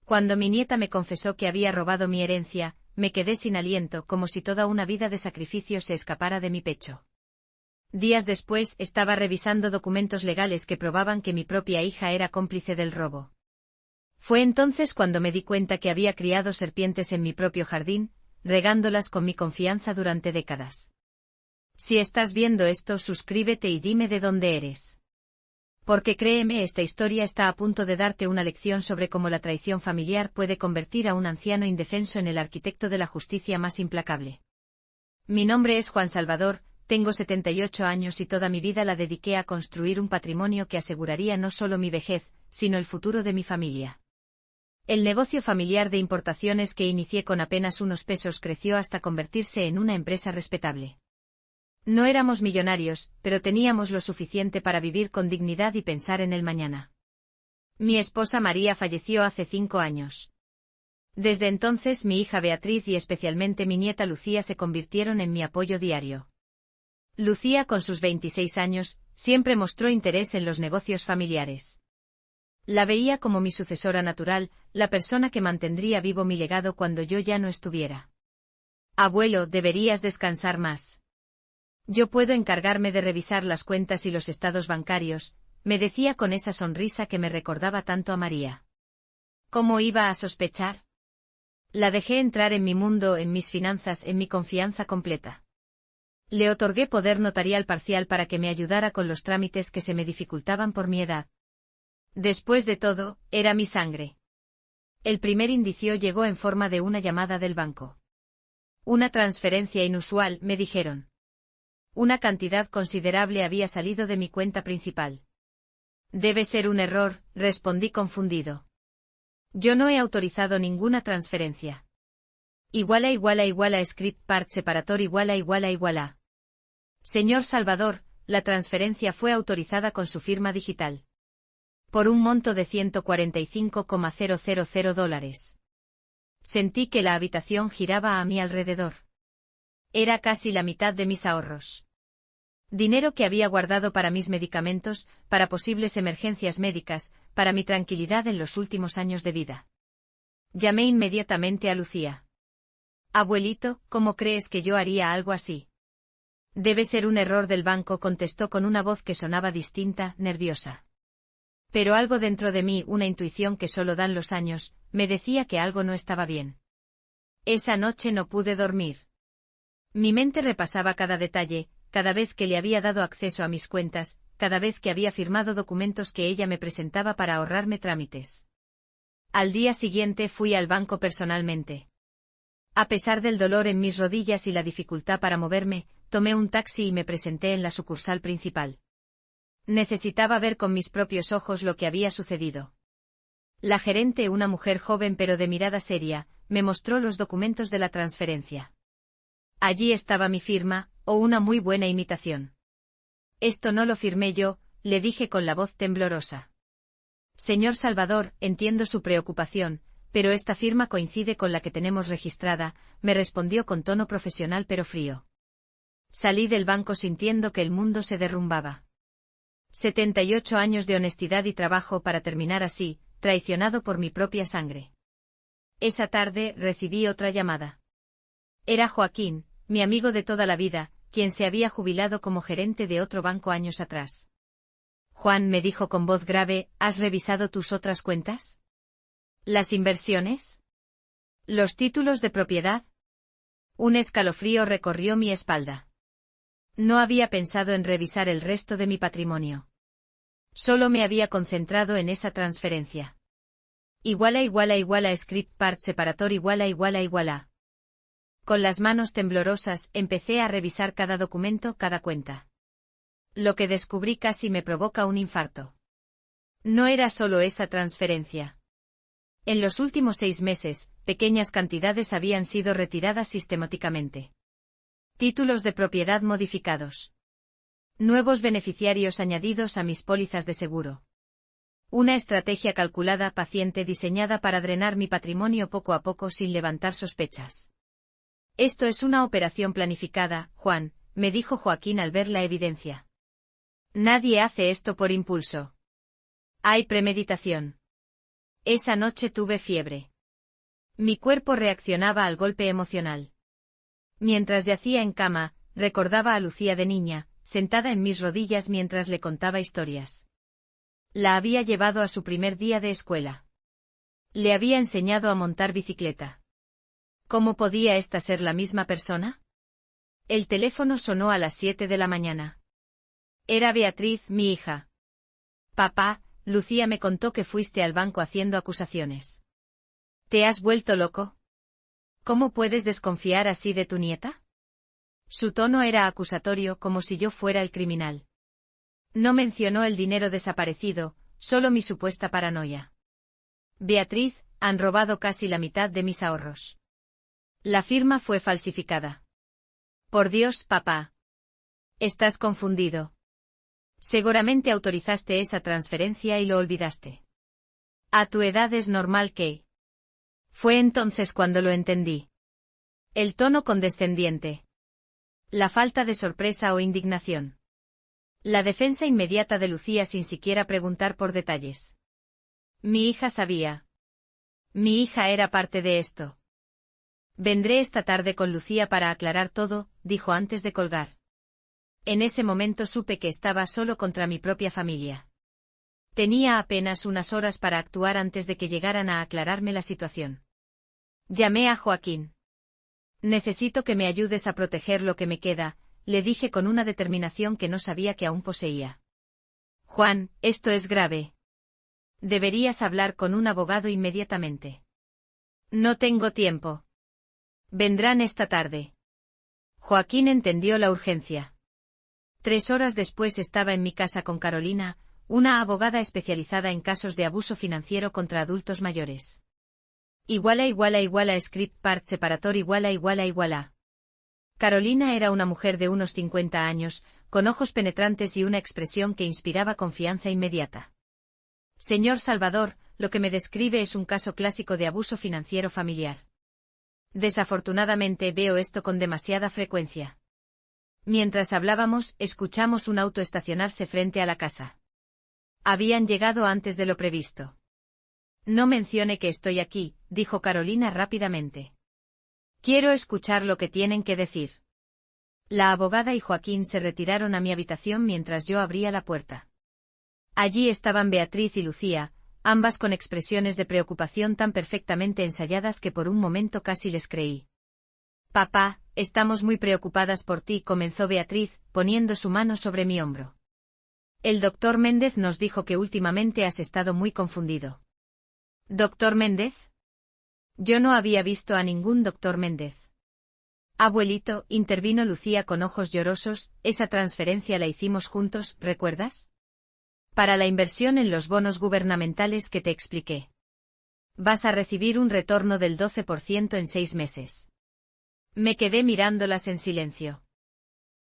Cuando mi nieta me confesó que había robado mi herencia, me quedé sin aliento, como si toda una vida de sacrificio se escapara de mi pecho. Días después, estaba revisando documentos legales que probaban que mi propia hija era cómplice del robo. Fue entonces cuando me di cuenta que había criado serpientes en mi propio jardín, regándolas con mi confianza durante décadas. Si estás viendo esto, suscríbete y dime de dónde eres. Porque créeme, esta historia está a punto de darte una lección sobre cómo la traición familiar puede convertir a un anciano indefenso en el arquitecto de la justicia más implacable. Mi nombre es Juan Salvador, tengo 78 años y toda mi vida la dediqué a construir un patrimonio que aseguraría no solo mi vejez, sino el futuro de mi familia. El negocio familiar de importaciones que inicié con apenas unos pesos creció hasta convertirse en una empresa respetable. No éramos millonarios, pero teníamos lo suficiente para vivir con dignidad y pensar en el mañana. Mi esposa María falleció hace 5 años. Desde entonces mi hija Beatriz y especialmente mi nieta Lucía se convirtieron en mi apoyo diario. Lucía, con sus 26 años, siempre mostró interés en los negocios familiares. La veía como mi sucesora natural, la persona que mantendría vivo mi legado cuando yo ya no estuviera. Abuelo, deberías descansar más. Yo puedo encargarme de revisar las cuentas y los estados bancarios, me decía con esa sonrisa que me recordaba tanto a María. ¿Cómo iba a sospechar? La dejé entrar en mi mundo, en mis finanzas, en mi confianza completa. Le otorgué poder notarial parcial para que me ayudara con los trámites que se me dificultaban por mi edad. Después de todo, era mi sangre. El primer indicio llegó en forma de una llamada del banco. Una transferencia inusual, me dijeron. Una cantidad considerable había salido de mi cuenta principal. Debe ser un error, respondí confundido. Yo no he autorizado ninguna transferencia. Script part separator igual. Señor Salvador, la transferencia fue autorizada con su firma digital. Por un monto de $145,000. Sentí que la habitación giraba a mi alrededor. Era casi la mitad de mis ahorros. Dinero que había guardado para mis medicamentos, para posibles emergencias médicas, para mi tranquilidad en los últimos años de vida. Llamé inmediatamente a Lucía. Abuelito, ¿cómo crees que yo haría algo así? Debe ser un error del banco, contestó con una voz que sonaba distinta, nerviosa. Pero algo dentro de mí, una intuición que solo dan los años, me decía que algo no estaba bien. Esa noche no pude dormir. Mi mente repasaba cada detalle, cada vez que le había dado acceso a mis cuentas, cada vez que había firmado documentos que ella me presentaba para ahorrarme trámites. Al día siguiente fui al banco personalmente. A pesar del dolor en mis rodillas y la dificultad para moverme, tomé un taxi y me presenté en la sucursal principal. Necesitaba ver con mis propios ojos lo que había sucedido. La gerente, una mujer joven pero de mirada seria, me mostró los documentos de la transferencia. Allí estaba mi firma, o una muy buena imitación. Esto no lo firmé yo, le dije con la voz temblorosa. Señor Salvador, entiendo su preocupación, pero esta firma coincide con la que tenemos registrada, me respondió con tono profesional pero frío. Salí del banco sintiendo que el mundo se derrumbaba. 78 años de honestidad y trabajo para terminar así, traicionado por mi propia sangre. Esa tarde recibí otra llamada. Era Joaquín, mi amigo de toda la vida, quien se había jubilado como gerente de otro banco años atrás. Juan, me dijo con voz grave, ¿has revisado tus otras cuentas? ¿Las inversiones? ¿Los títulos de propiedad? Un escalofrío recorrió mi espalda. No había pensado en revisar el resto de mi patrimonio. Solo me había concentrado en esa transferencia. Script part separator igual. Con las manos temblorosas, empecé a revisar cada documento, cada cuenta. Lo que descubrí casi me provoca un infarto. No era solo esa transferencia. En los últimos 6 meses, pequeñas cantidades habían sido retiradas sistemáticamente. Títulos de propiedad modificados. Nuevos beneficiarios añadidos a mis pólizas de seguro. Una estrategia calculada, paciente, diseñada para drenar mi patrimonio poco a poco sin levantar sospechas. Esto es una operación planificada, Juan, me dijo Joaquín al ver la evidencia. Nadie hace esto por impulso. Hay premeditación. Esa noche tuve fiebre. Mi cuerpo reaccionaba al golpe emocional. Mientras yacía en cama, recordaba a Lucía de niña, sentada en mis rodillas mientras le contaba historias. La había llevado a su primer día de escuela. Le había enseñado a montar bicicleta. ¿Cómo podía ésta ser la misma persona? El teléfono sonó a las 7 de la mañana. Era Beatriz, mi hija. Papá, Lucía me contó que fuiste al banco haciendo acusaciones. ¿Te has vuelto loco? ¿Cómo puedes desconfiar así de tu nieta? Su tono era acusatorio, como si yo fuera el criminal. No mencionó el dinero desaparecido, solo mi supuesta paranoia. Beatriz, han robado casi la mitad de mis ahorros. La firma fue falsificada. Por Dios, papá. Estás confundido. Seguramente autorizaste esa transferencia y lo olvidaste. A tu edad es normal que... Fue entonces cuando lo entendí. El tono condescendiente. La falta de sorpresa o indignación. La defensa inmediata de Lucía sin siquiera preguntar por detalles. Mi hija sabía. Mi hija era parte de esto. Vendré esta tarde con Lucía para aclarar todo, dijo antes de colgar. En ese momento supe que estaba solo contra mi propia familia. Tenía apenas unas horas para actuar antes de que llegaran a aclararme la situación. Llamé a Joaquín. Necesito que me ayudes a proteger lo que me queda, le dije con una determinación que no sabía que aún poseía. Juan, esto es grave. Deberías hablar con un abogado inmediatamente. No tengo tiempo. Vendrán esta tarde. Joaquín entendió la urgencia. 3 horas después estaba en mi casa con Carolina, una abogada especializada en casos de abuso financiero contra adultos mayores. Script part separator iguala. Carolina era una mujer de unos 50 años, con ojos penetrantes y una expresión que inspiraba confianza inmediata. Señor Salvador, lo que me describe es un caso clásico de abuso financiero familiar. Desafortunadamente veo esto con demasiada frecuencia. Mientras hablábamos, escuchamos un auto estacionarse frente a la casa. Habían llegado antes de lo previsto. No mencione que estoy aquí, dijo Carolina rápidamente. Quiero escuchar lo que tienen que decir. La abogada y Joaquín se retiraron a mi habitación mientras yo abría la puerta. Allí estaban Beatriz y Lucía, ambas con expresiones de preocupación tan perfectamente ensayadas que por un momento casi les creí. Papá, estamos muy preocupadas por ti, comenzó Beatriz, poniendo su mano sobre mi hombro. El doctor Méndez nos dijo que últimamente has estado muy confundido. ¿Doctor Méndez? Yo no había visto a ningún doctor Méndez. Abuelito, intervino Lucía con ojos llorosos, esa transferencia la hicimos juntos, ¿recuerdas? Para la inversión en los bonos gubernamentales que te expliqué. Vas a recibir un retorno del 12% en 6 meses. Me quedé mirándolas en silencio.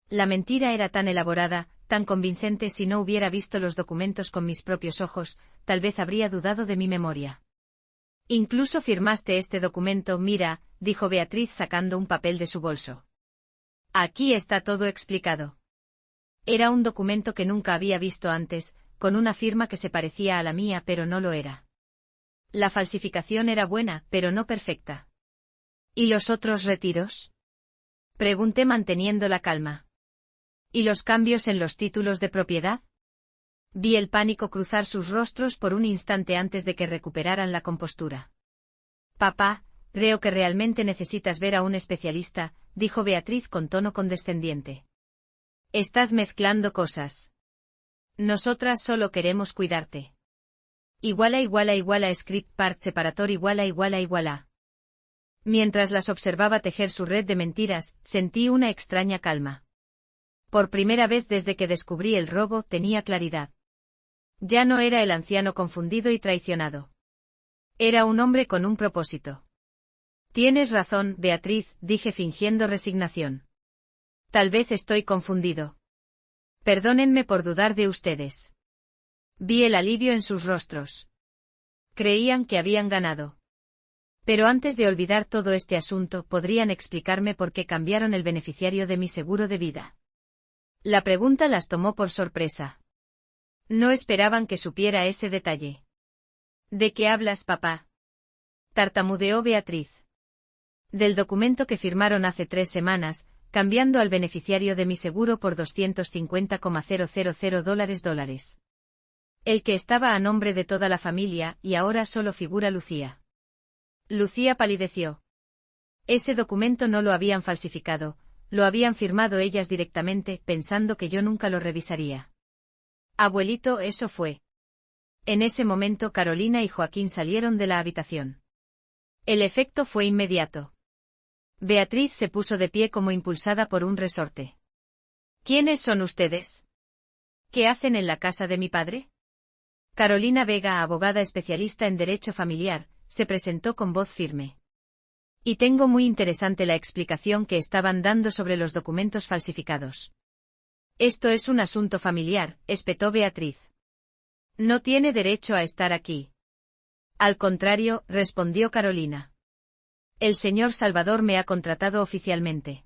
La mentira era tan elaborada, tan convincente. Si no hubiera visto los documentos con mis propios ojos, tal vez habría dudado de mi memoria. Incluso firmaste este documento, mira, dijo Beatriz sacando un papel de su bolso. Aquí está todo explicado. Era un documento que nunca había visto antes, con una firma que se parecía a la mía pero no lo era. La falsificación era buena, pero no perfecta. ¿Y los otros retiros? Pregunté manteniendo la calma. ¿Y los cambios en los títulos de propiedad? Vi el pánico cruzar sus rostros por un instante antes de que recuperaran la compostura. Papá, creo que realmente necesitas ver a un especialista, dijo Beatriz con tono condescendiente. Estás mezclando cosas. Nosotras solo queremos cuidarte. Script part separator iguala. Mientras las observaba tejer su red de mentiras, sentí una extraña calma. Por primera vez desde que descubrí el robo, tenía claridad. Ya no era el anciano confundido y traicionado. Era un hombre con un propósito. Tienes razón, Beatriz, dije fingiendo resignación. Tal vez estoy confundido. Perdónenme por dudar de ustedes. Vi el alivio en sus rostros. Creían que habían ganado. Pero antes de olvidar todo este asunto, ¿podrían explicarme por qué cambiaron el beneficiario de mi seguro de vida? La pregunta las tomó por sorpresa. No esperaban que supiera ese detalle. ¿De qué hablas, papá? Tartamudeó Beatriz. Del documento que firmaron hace 3 semanas, cambiando al beneficiario de mi seguro por $250,000 El que estaba a nombre de toda la familia, y ahora solo figura Lucía. Lucía palideció. Ese documento no lo habían falsificado, lo habían firmado ellas directamente, pensando que yo nunca lo revisaría. Abuelito, eso fue. En ese momento Carolina y Joaquín salieron de la habitación. El efecto fue inmediato. Beatriz se puso de pie como impulsada por un resorte. ¿Quiénes son ustedes? ¿Qué hacen en la casa de mi padre? Carolina Vega, abogada especialista en derecho familiar, se presentó con voz firme. Y tengo muy interesante la explicación que estaban dando sobre los documentos falsificados. Esto es un asunto familiar, espetó Beatriz. No tiene derecho a estar aquí. Al contrario, respondió Carolina. El señor Salvador me ha contratado oficialmente.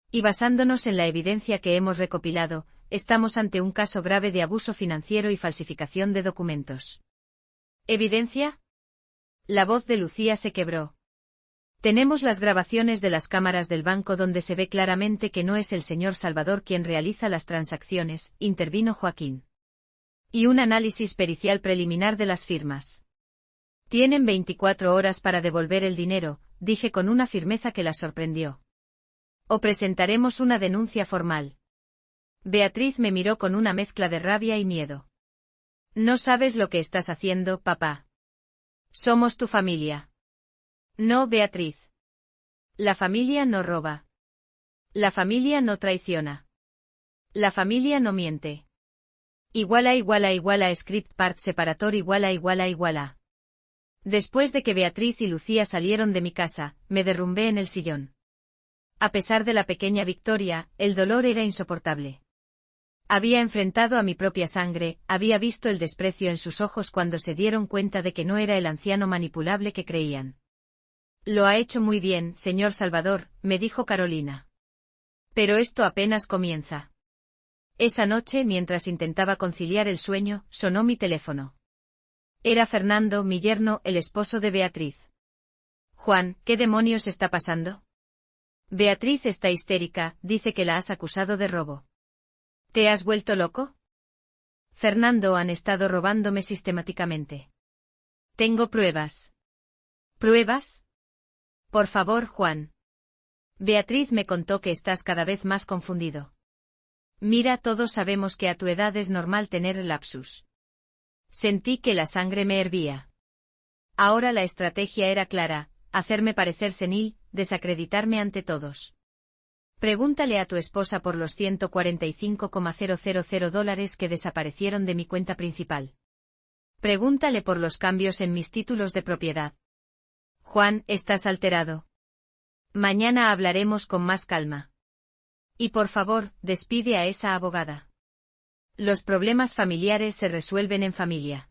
Y basándonos en la evidencia que hemos recopilado, estamos ante un caso grave de abuso financiero y falsificación de documentos. ¿Evidencia? La voz de Lucía se quebró. Tenemos las grabaciones de las cámaras del banco donde se ve claramente que no es el señor Salvador quien realiza las transacciones, intervino Joaquín. Y un análisis pericial preliminar de las firmas. Tienen 24 horas para devolver el dinero, dije con una firmeza que la sorprendió. O presentaremos una denuncia formal. Beatriz me miró con una mezcla de rabia y miedo. No sabes lo que estás haciendo, papá. Somos tu familia. No, Beatriz. La familia no roba. La familia no traiciona. La familia no miente. = script part separator =. Después de que Beatriz y Lucía salieron de mi casa, me derrumbé en el sillón. A pesar de la pequeña victoria, el dolor era insoportable. Había enfrentado a mi propia sangre, había visto el desprecio en sus ojos cuando se dieron cuenta de que no era el anciano manipulable que creían. Lo ha hecho muy bien, señor Salvador, me dijo Carolina. Pero esto apenas comienza. Esa noche, mientras intentaba conciliar el sueño, sonó mi teléfono. Era Fernando, mi yerno, el esposo de Beatriz. Juan, ¿qué demonios está pasando? Beatriz está histérica, dice que la has acusado de robo. ¿Te has vuelto loco? Fernando, han estado robándome sistemáticamente. Tengo pruebas. ¿Pruebas? Por favor, Juan. Beatriz me contó que estás cada vez más confundido. Mira, todos sabemos que a tu edad es normal tener lapsus. Sentí que la sangre me hervía. Ahora la estrategia era clara, hacerme parecer senil, desacreditarme ante todos. Pregúntale a tu esposa por los $145,000 que desaparecieron de mi cuenta principal. Pregúntale por los cambios en mis títulos de propiedad. Juan, estás alterado. Mañana hablaremos con más calma. Y por favor, despide a esa abogada. Los problemas familiares se resuelven en familia.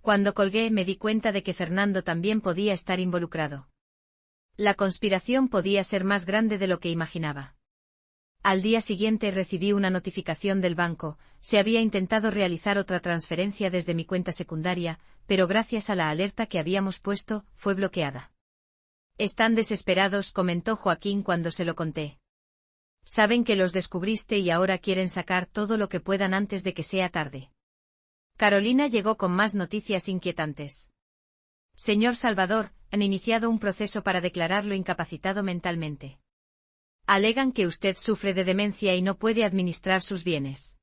Cuando colgué me di cuenta de que Fernando también podía estar involucrado. La conspiración podía ser más grande de lo que imaginaba. Al día siguiente recibí una notificación del banco, se había intentado realizar otra transferencia desde mi cuenta secundaria, pero gracias a la alerta que habíamos puesto, fue bloqueada. Están desesperados, comentó Joaquín cuando se lo conté. Saben que los descubriste y ahora quieren sacar todo lo que puedan antes de que sea tarde. Carolina llegó con más noticias inquietantes. Señor Salvador, han iniciado un proceso para declararlo incapacitado mentalmente. Alegan que usted sufre de demencia y no puede administrar sus bienes.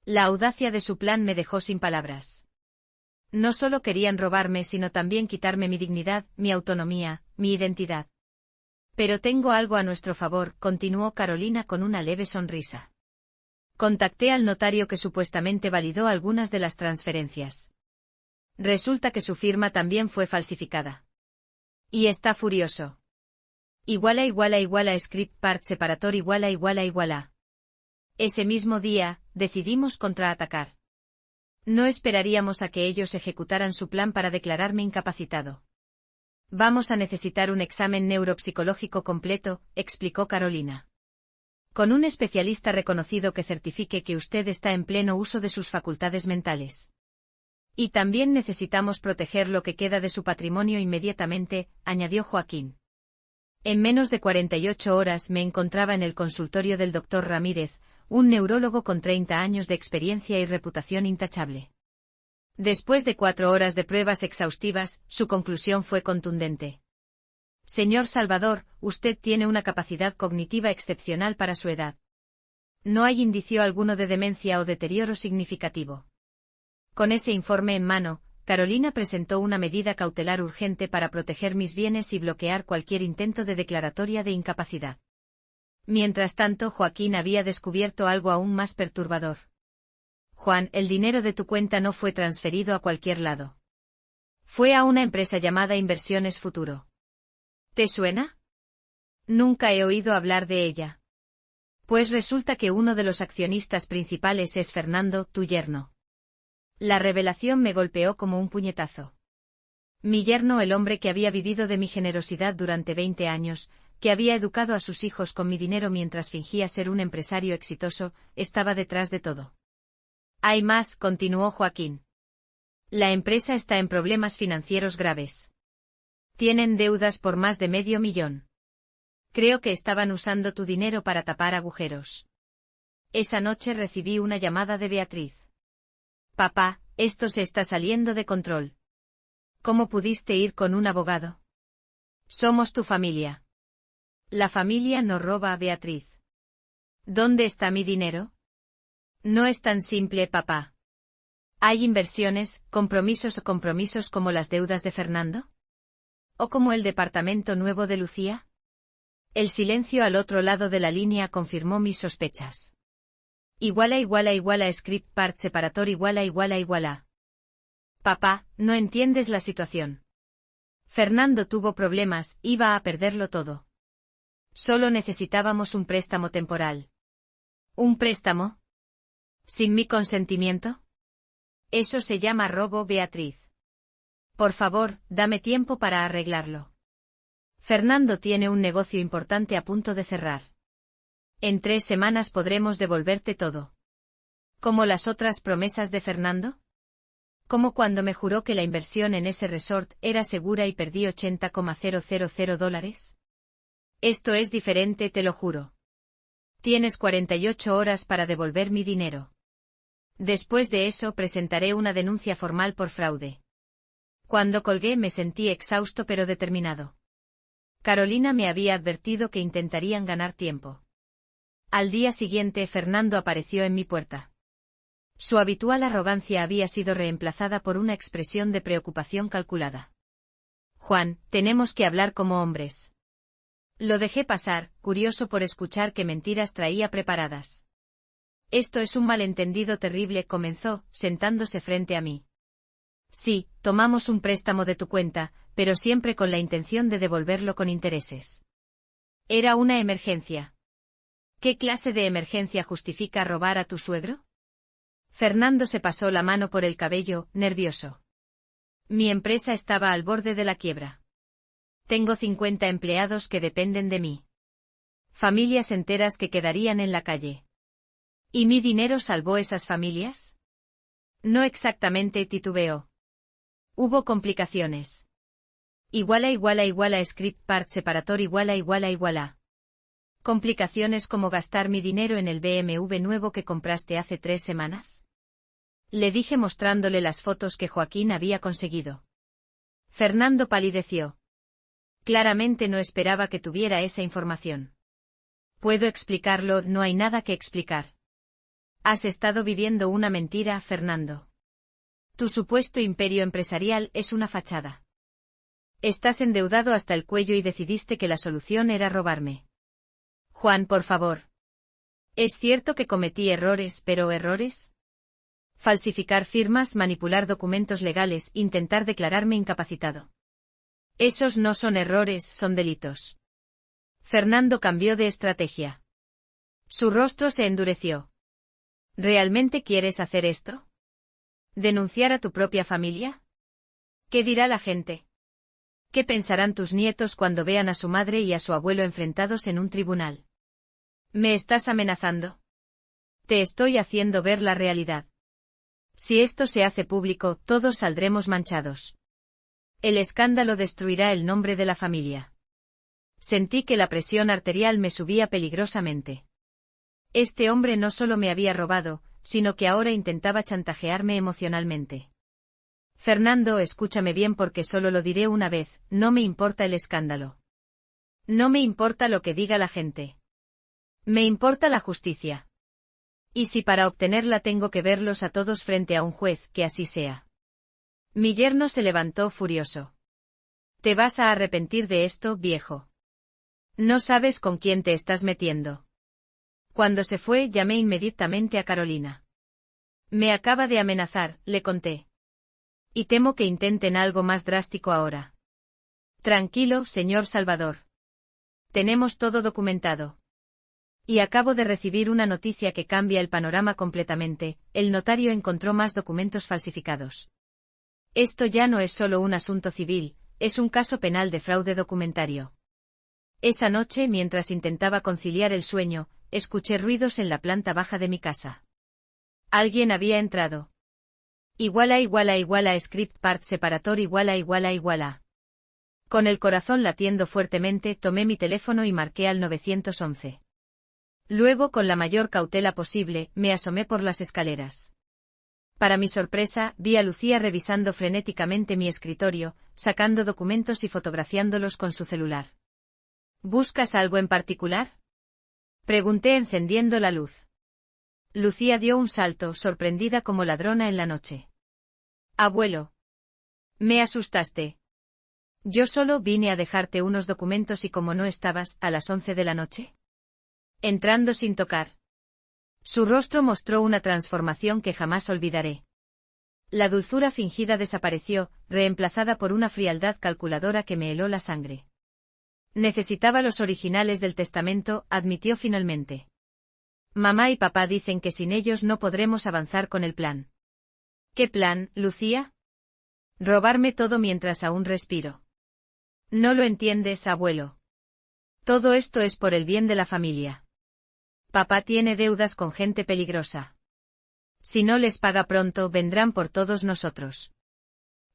La audacia de su plan me dejó sin palabras. No solo querían robarme, sino también quitarme mi dignidad, mi autonomía, mi identidad. Pero tengo algo a nuestro favor, continuó Carolina con una leve sonrisa. Contacté al notario que supuestamente validó algunas de las transferencias. Resulta que su firma también fue falsificada. Y está furioso. Script part separator =. Ese mismo día, decidimos contraatacar. No esperaríamos a que ellos ejecutaran su plan para declararme incapacitado. Vamos a necesitar un examen neuropsicológico completo, explicó Carolina. Con un especialista reconocido que certifique que usted está en pleno uso de sus facultades mentales. Y también necesitamos proteger lo que queda de su patrimonio inmediatamente, añadió Joaquín. En menos de 48 horas me encontraba en el consultorio del doctor Ramírez, un neurólogo con 30 años de experiencia y reputación intachable. Después de 4 horas de pruebas exhaustivas, su conclusión fue contundente. Señor Salvador, usted tiene una capacidad cognitiva excepcional para su edad. No hay indicio alguno de demencia o deterioro significativo. Con ese informe en mano, Carolina presentó una medida cautelar urgente para proteger mis bienes y bloquear cualquier intento de declaratoria de incapacidad. Mientras tanto, Joaquín había descubierto algo aún más perturbador. Juan, el dinero de tu cuenta no fue transferido a cualquier lado. Fue a una empresa llamada Inversiones Futuro. ¿Te suena? Nunca he oído hablar de ella. Pues resulta que uno de los accionistas principales es Fernando, tu yerno. La revelación me golpeó como un puñetazo. Mi yerno, el hombre que había vivido de mi generosidad durante 20 años, que había educado a sus hijos con mi dinero mientras fingía ser un empresario exitoso, estaba detrás de todo. Hay más, continuó Joaquín. La empresa está en problemas financieros graves. Tienen deudas por más de $500,000. Creo que estaban usando tu dinero para tapar agujeros. Esa noche recibí una llamada de Beatriz. Papá, esto se está saliendo de control. ¿Cómo pudiste ir con un abogado? Somos tu familia. La familia no roba a Beatriz. ¿Dónde está mi dinero? No es tan simple, papá. ¿Hay inversiones, compromisos o compromisos como las deudas de Fernando? ¿O como el departamento nuevo de Lucía? El silencio al otro lado de la línea confirmó mis sospechas. Script part separator iguala. Papá, no entiendes la situación. Fernando tuvo problemas, iba a perderlo todo. Solo necesitábamos un préstamo temporal. ¿Un préstamo? ¿Sin mi consentimiento? Eso se llama robo, Beatriz. Por favor, dame tiempo para arreglarlo. Fernando tiene un negocio importante a punto de cerrar. En 3 semanas podremos devolverte todo. ¿Como las otras promesas de Fernando? Como cuando me juró que la inversión en ese resort era segura y perdí $80,000. Esto es diferente, te lo juro. Tienes 48 horas para devolver mi dinero. Después de eso presentaré una denuncia formal por fraude. Cuando colgué me sentí exhausto pero determinado. Carolina me había advertido que intentarían ganar tiempo. Al día siguiente Fernando apareció en mi puerta. Su habitual arrogancia había sido reemplazada por una expresión de preocupación calculada. Juan, tenemos que hablar como hombres. Lo dejé pasar, curioso por escuchar qué mentiras traía preparadas. Esto es un malentendido terrible, comenzó, sentándose frente a mí. Sí, tomamos un préstamo de tu cuenta, pero siempre con la intención de devolverlo con intereses. Era una emergencia. ¿Qué clase de emergencia justifica robar a tu suegro? Fernando se pasó la mano por el cabello, nervioso. Mi empresa estaba al borde de la quiebra. Tengo 50 empleados que dependen de mí. Familias enteras que quedarían en la calle. ¿Y mi dinero salvó esas familias? No exactamente, titubeó. Hubo complicaciones. Script part separator iguala. ¿Complicaciones como gastar mi dinero en el BMW nuevo que compraste hace 3 semanas? Le dije mostrándole las fotos que Joaquín había conseguido. Fernando palideció. Claramente no esperaba que tuviera esa información. ¿Puedo explicarlo? No hay nada que explicar. Has estado viviendo una mentira, Fernando. Tu supuesto imperio empresarial es una fachada. Estás endeudado hasta el cuello y decidiste que la solución era robarme. Juan, por favor. Es cierto que cometí errores, pero ¿errores? Falsificar firmas, manipular documentos legales, intentar declararme incapacitado. Esos no son errores, son delitos. Fernando cambió de estrategia. Su rostro se endureció. ¿Realmente quieres hacer esto? ¿Denunciar a tu propia familia? ¿Qué dirá la gente? ¿Qué pensarán tus nietos cuando vean a su madre y a su abuelo enfrentados en un tribunal? ¿Me estás amenazando? Te estoy haciendo ver la realidad. Si esto se hace público, todos saldremos manchados. El escándalo destruirá el nombre de la familia. Sentí que la presión arterial me subía peligrosamente. Este hombre no solo me había robado, sino que ahora intentaba chantajearme emocionalmente. Fernando, escúchame bien porque solo lo diré una vez, no me importa el escándalo. No me importa lo que diga la gente. Me importa la justicia. Y si para obtenerla tengo que verlos a todos frente a un juez, que así sea. Mi yerno se levantó furioso. Te vas a arrepentir de esto, viejo. No sabes con quién te estás metiendo. Cuando se fue, llamé inmediatamente a Carolina. Me acaba de amenazar, le conté. Y temo que intenten algo más drástico ahora. Tranquilo, señor Salvador. Tenemos todo documentado. Y acabo de recibir una noticia que cambia el panorama completamente, el notario encontró más documentos falsificados. Esto ya no es solo un asunto civil, es un caso penal de fraude documentario. Esa noche, mientras intentaba conciliar el sueño, escuché ruidos en la planta baja de mi casa. Alguien había entrado. = script part separator =. Con el corazón latiendo fuertemente, tomé mi teléfono y marqué al 911. Luego, con la mayor cautela posible, me asomé por las escaleras. Para mi sorpresa, vi a Lucía revisando frenéticamente mi escritorio, sacando documentos y fotografiándolos con su celular. ¿Buscas algo en particular?, pregunté encendiendo la luz. Lucía dio un salto, sorprendida como ladrona en la noche. Abuelo. Me asustaste. Yo solo vine a dejarte unos documentos y como no estabas, a las 11 de la noche. Entrando sin tocar. Su rostro mostró una transformación que jamás olvidaré. La dulzura fingida desapareció, reemplazada por una frialdad calculadora que me heló la sangre. Necesitaba los originales del testamento, admitió finalmente. Mamá y papá dicen que sin ellos no podremos avanzar con el plan. ¿Qué plan, Lucía? Robarme todo mientras aún respiro. No lo entiendes, abuelo. Todo esto es por el bien de la familia. Papá tiene deudas con gente peligrosa. Si no les paga pronto, vendrán por todos nosotros.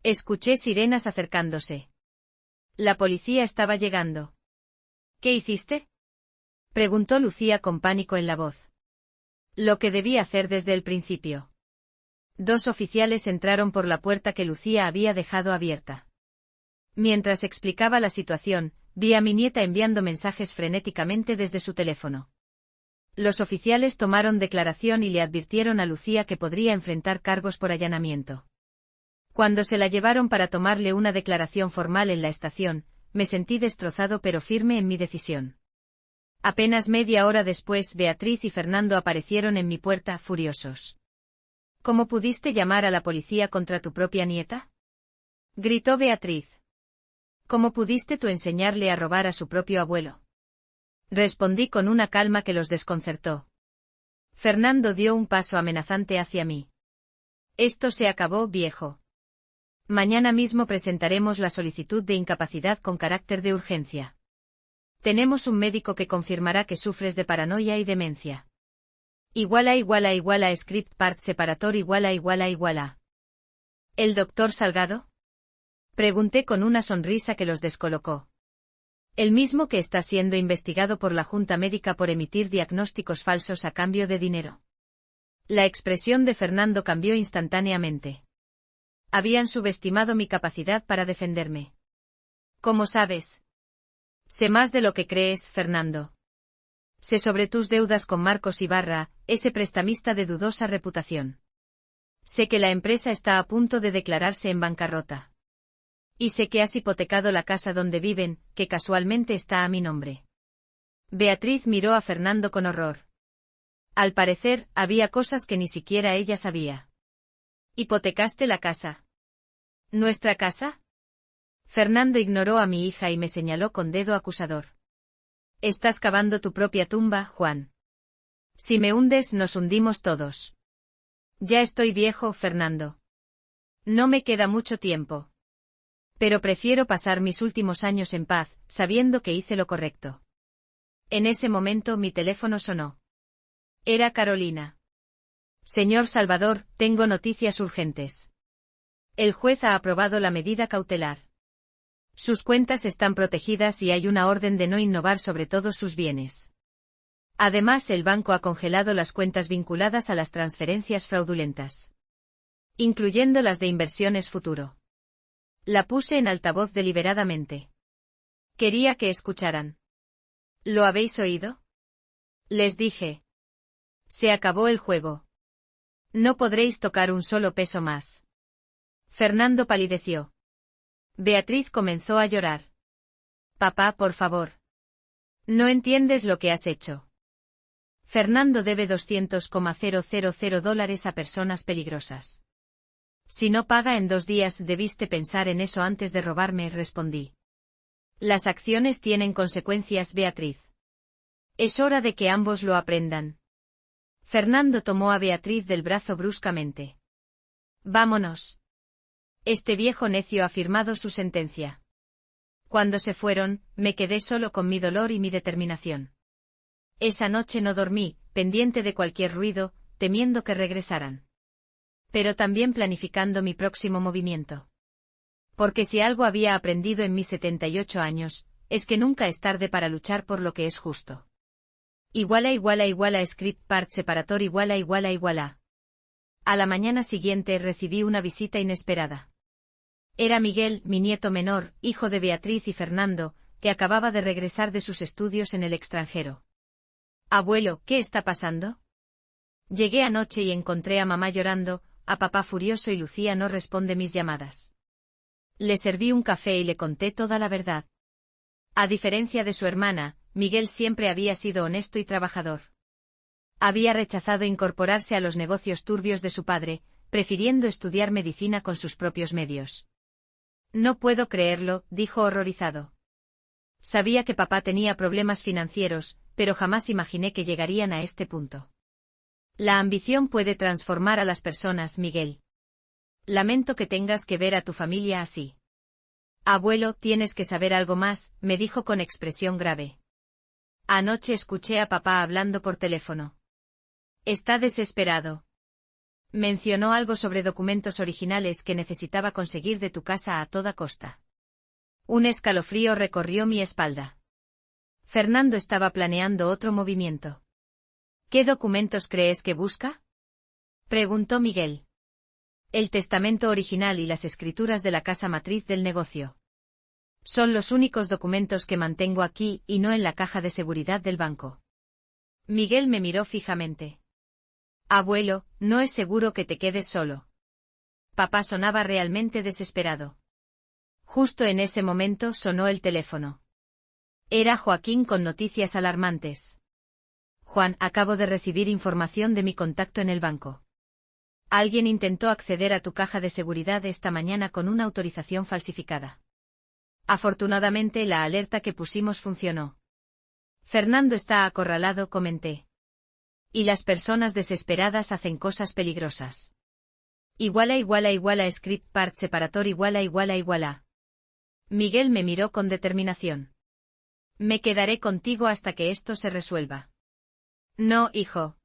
Escuché sirenas acercándose. La policía estaba llegando. ¿Qué hiciste?, preguntó Lucía con pánico en la voz. Lo que debí hacer desde el principio. 2 oficiales entraron por la puerta que Lucía había dejado abierta. Mientras explicaba la situación, vi a mi nieta enviando mensajes frenéticamente desde su teléfono. Los oficiales tomaron declaración y le advirtieron a Lucía que podría enfrentar cargos por allanamiento. Cuando se la llevaron para tomarle una declaración formal en la estación, me sentí destrozado pero firme en mi decisión. Apenas media hora después, Beatriz y Fernando aparecieron en mi puerta, furiosos. ¿Cómo pudiste llamar a la policía contra tu propia nieta?, gritó Beatriz. ¿Cómo pudiste tú enseñarle a robar a su propio abuelo?, respondí con una calma que los desconcertó. Fernando dio un paso amenazante hacia mí. Esto se acabó, viejo. Mañana mismo presentaremos la solicitud de incapacidad con carácter de urgencia. Tenemos un médico que confirmará que sufres de paranoia y demencia. = script part separator =. ¿El doctor Salgado?, pregunté con una sonrisa que los descolocó. El mismo que está siendo investigado por la Junta Médica por emitir diagnósticos falsos a cambio de dinero. La expresión de Fernando cambió instantáneamente. Habían subestimado mi capacidad para defenderme. ¿Cómo sabes? Sé más de lo que crees, Fernando. Sé sobre tus deudas con Marcos Ibarra, ese prestamista de dudosa reputación. Sé que la empresa está a punto de declararse en bancarrota. Y sé que has hipotecado la casa donde viven, que casualmente está a mi nombre. Beatriz miró a Fernando con horror. Al parecer, había cosas que ni siquiera ella sabía. ¿Hipotecaste la casa? ¿Nuestra casa? Fernando ignoró a mi hija y me señaló con dedo acusador. Estás cavando tu propia tumba, Juan. Si me hundes, nos hundimos todos. Ya estoy viejo, Fernando. No me queda mucho tiempo. Pero prefiero pasar mis últimos años en paz, sabiendo que hice lo correcto. En ese momento mi teléfono sonó. Era Carolina. Señor Salvador, tengo noticias urgentes. El juez ha aprobado la medida cautelar. Sus cuentas están protegidas y hay una orden de no innovar sobre todos sus bienes. Además, el banco ha congelado las cuentas vinculadas a las transferencias fraudulentas, incluyendo las de inversiones futuro. La puse en altavoz deliberadamente. Quería que escucharan. ¿Lo habéis oído? Les dije. Se acabó el juego. No podréis tocar un solo peso más. Fernando palideció. Beatriz comenzó a llorar. Papá, por favor. No entiendes lo que has hecho. Fernando debe $200,000 a personas peligrosas. Si no paga en 2 días, debiste pensar en eso antes de robarme, respondí. Las acciones tienen consecuencias, Beatriz. Es hora de que ambos lo aprendan. Fernando tomó a Beatriz del brazo bruscamente. Vámonos. Este viejo necio ha firmado su sentencia. Cuando se fueron, me quedé solo con mi dolor y mi determinación. Esa noche no dormí, pendiente de cualquier ruido, temiendo que regresaran. Pero también planificando mi próximo movimiento. Porque si algo había aprendido en mis 78 años, es que nunca es tarde para luchar por lo que es justo. Script part separator igual. A la mañana siguiente recibí una visita inesperada. Era Miguel, mi nieto menor, hijo de Beatriz y Fernando, que acababa de regresar de sus estudios en el extranjero. Abuelo, ¿qué está pasando? Llegué anoche y encontré a mamá llorando, a papá furioso y Lucía no responde mis llamadas. Le serví un café y le conté toda la verdad. A diferencia de su hermana, Miguel siempre había sido honesto y trabajador. Había rechazado incorporarse a los negocios turbios de su padre, prefiriendo estudiar medicina con sus propios medios. No puedo creerlo, dijo horrorizado. Sabía que papá tenía problemas financieros, pero jamás imaginé que llegarían a este punto. La ambición puede transformar a las personas, Miguel. Lamento que tengas que ver a tu familia así. Abuelo, tienes que saber algo más, me dijo con expresión grave. Anoche escuché a papá hablando por teléfono. Está desesperado. Mencionó algo sobre documentos originales que necesitaba conseguir de tu casa a toda costa. Un escalofrío recorrió mi espalda. Fernando estaba planeando otro movimiento. ¿Qué documentos crees que busca? Preguntó Miguel. El testamento original y las escrituras de la casa matriz del negocio. Son los únicos documentos que mantengo aquí y no en la caja de seguridad del banco. Miguel me miró fijamente. Abuelo, no es seguro que te quedes solo. Papá sonaba realmente desesperado. Justo en ese momento sonó el teléfono. Era Joaquín con noticias alarmantes. Juan, acabo de recibir información de mi contacto en el banco. Alguien intentó acceder a tu caja de seguridad esta mañana con una autorización falsificada. Afortunadamente la alerta que pusimos funcionó. Fernando está acorralado, comenté. Y las personas desesperadas hacen cosas peligrosas. Script part separator igual. Miguel me miró con determinación. Me quedaré contigo hasta que esto se resuelva. No, hijo.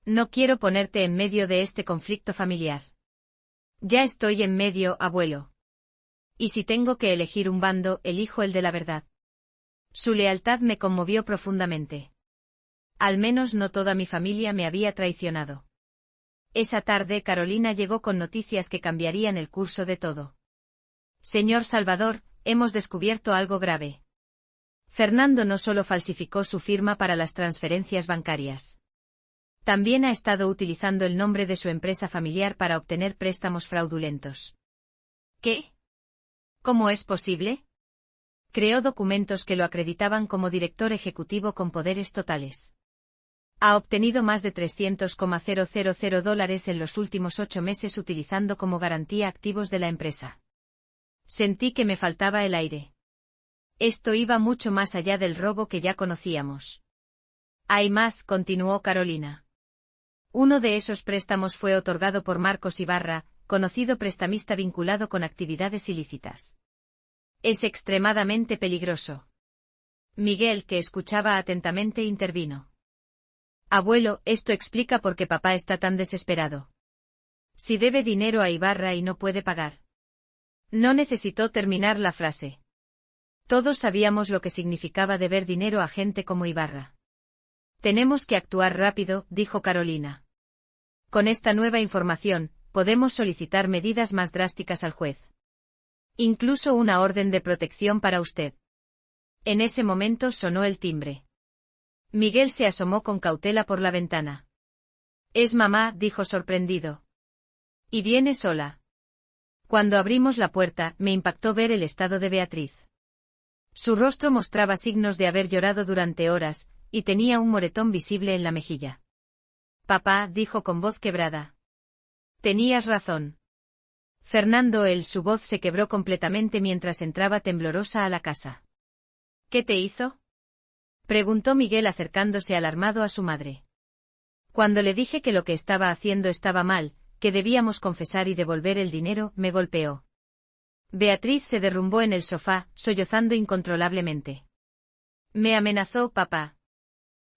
No quiero ponerte en medio de este conflicto familiar. Ya estoy en medio, abuelo. Y si tengo que elegir un bando, elijo el de la verdad. Su lealtad me conmovió profundamente. Al menos no toda mi familia me había traicionado. Esa tarde Carolina llegó con noticias que cambiarían el curso de todo. Señor Salvador, hemos descubierto algo grave. Fernando no solo falsificó su firma para las transferencias bancarias. También ha estado utilizando el nombre de su empresa familiar para obtener préstamos fraudulentos. ¿Qué? ¿Cómo es posible? Creó documentos que lo acreditaban como director ejecutivo con poderes totales. Ha obtenido más de $300,000 en los últimos 8 meses utilizando como garantía activos de la empresa. Sentí que me faltaba el aire. Esto iba mucho más allá del robo que ya conocíamos. Hay más, continuó Carolina. Uno de esos préstamos fue otorgado por Marcos Ibarra, conocido prestamista vinculado con actividades ilícitas. Es extremadamente peligroso. Miguel, que escuchaba atentamente, intervino. Abuelo, esto explica por qué papá está tan desesperado. Si debe dinero a Ibarra y no puede pagar. No necesitó terminar la frase. Todos sabíamos lo que significaba deber dinero a gente como Ibarra. Tenemos que actuar rápido, dijo Carolina. Con esta nueva información, podemos solicitar medidas más drásticas al juez. Incluso una orden de protección para usted. En ese momento sonó el timbre. Miguel se asomó con cautela por la ventana. Es mamá, dijo sorprendido. Y viene sola. Cuando abrimos la puerta, me impactó ver el estado de Beatriz. Su rostro mostraba signos de haber llorado durante horas, y tenía un moretón visible en la mejilla. Papá, dijo con voz quebrada. Tenías razón. Fernando, su voz se quebró completamente mientras entraba temblorosa a la casa. ¿Qué te hizo? Preguntó Miguel acercándose alarmado a su madre. Cuando le dije que lo que estaba haciendo estaba mal, que debíamos confesar y devolver el dinero, me golpeó. Beatriz se derrumbó en el sofá, sollozando incontrolablemente. Me amenazó, papá.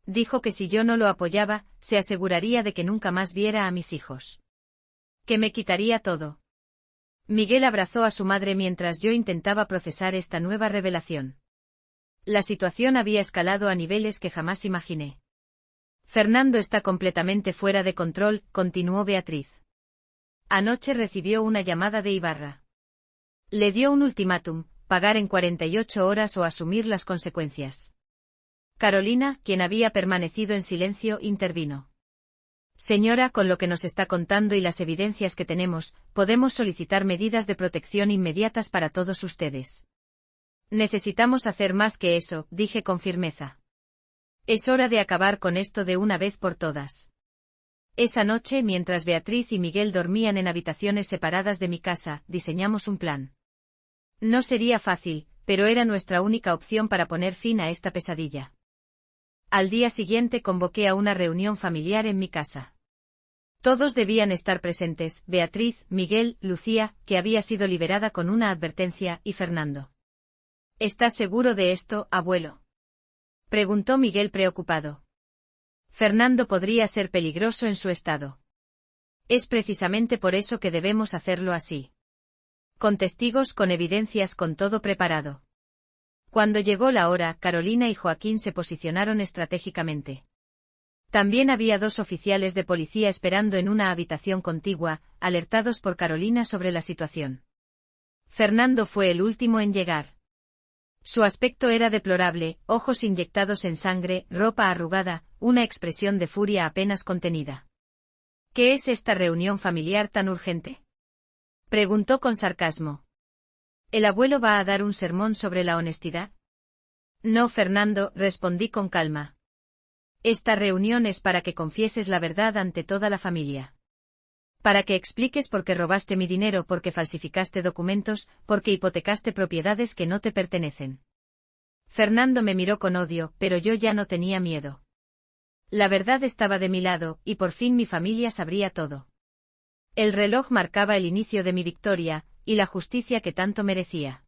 Dijo que si yo no lo apoyaba, se aseguraría de que nunca más viera a mis hijos. Que me quitaría todo. Miguel abrazó a su madre mientras yo intentaba procesar esta nueva revelación. La situación había escalado a niveles que jamás imaginé. Fernando está completamente fuera de control, continuó Beatriz. Anoche recibió una llamada de Ibarra. Le dio un ultimátum, pagar en 48 horas o asumir las consecuencias. Carolina, quien había permanecido en silencio, intervino. Señora, con lo que nos está contando y las evidencias que tenemos, podemos solicitar medidas de protección inmediatas para todos ustedes. Necesitamos hacer más que eso, dije con firmeza. Es hora de acabar con esto de una vez por todas. Esa noche, mientras Beatriz y Miguel dormían en habitaciones separadas de mi casa, diseñamos un plan. No sería fácil, pero era nuestra única opción para poner fin a esta pesadilla. Al día siguiente convoqué a una reunión familiar en mi casa. Todos debían estar presentes, Beatriz, Miguel, Lucía, que había sido liberada con una advertencia, y Fernando. ¿Estás seguro de esto, abuelo? Preguntó Miguel preocupado. Fernando podría ser peligroso en su estado. Es precisamente por eso que debemos hacerlo así. Con testigos, con evidencias, con todo preparado. Cuando llegó la hora, Carolina y Joaquín se posicionaron estratégicamente. También había 2 oficiales de policía esperando en una habitación contigua, alertados por Carolina sobre la situación. Fernando fue el último en llegar. Su aspecto era deplorable, ojos inyectados en sangre, ropa arrugada, una expresión de furia apenas contenida. ¿Qué es esta reunión familiar tan urgente? Preguntó con sarcasmo. ¿El abuelo va a dar un sermón sobre la honestidad? No, Fernando, respondí con calma. Esta reunión es para que confieses la verdad ante toda la familia. Para que expliques por qué robaste mi dinero, porque falsificaste documentos, porque hipotecaste propiedades que no te pertenecen. Fernando me miró con odio, pero yo ya no tenía miedo. La verdad estaba de mi lado, y por fin mi familia sabría todo. El reloj marcaba el inicio de mi victoria, y la justicia que tanto merecía.